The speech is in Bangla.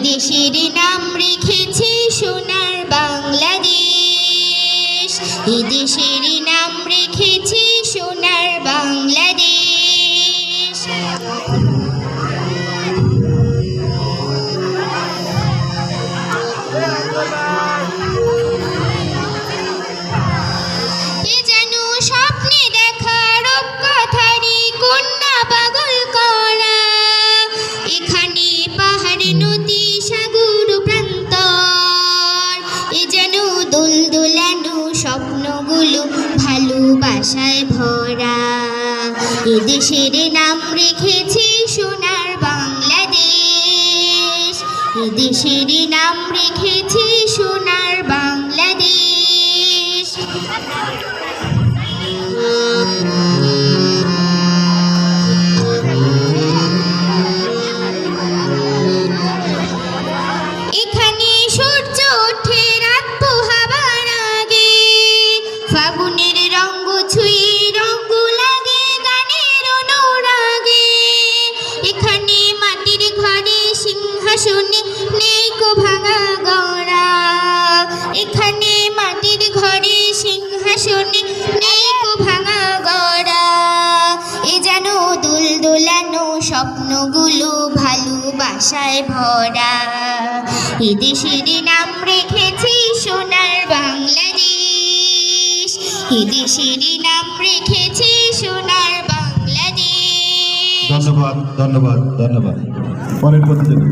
দেশের নাম রেখেছি সোনার বাংলাদেশ, এ দেশের নাম রেখেছি সোনার বাংলাদেশ। এ যেন স্বপ্নে দেখা রূপকথারই কন্যা পাগল করা, এখানে পাহাড় নদী সাগর প্রান্তর, এ যেন দোল দোলানো স্বপ্নগুলো ভালোবাসায় ভরা। এ দেশের নাম রেখেছি সোনার বাংলাদেশ, এ দেশের নাম রেখেছি সোনার বাংলাদেশ। এখানে সূর্য ওঠে রাত পোহাবার আগে, ফাগুনের রঙ ছুঁয়ে রঙ লাগে গানের অনুরাগে। এখানে মাটির ঘরে সিংহাসনে নেই কো ভাঙা গড়া, এখানে মাটির ঘরে সিংহাসনে নেই কো ভাঙা গড়া। এ যেন দোল দোলানো স্বপ্নগুলো ভালোবাসায় ভরা। এ দেশের নাম রেখেছি সোনার বাংলাদেশ, এ দেশের নাম রেখেছি সোনার বাংলাদেশ। ধন্যবাদ ধন্যবাদ ধন্যবাদ। পরের প্রতিযোগী।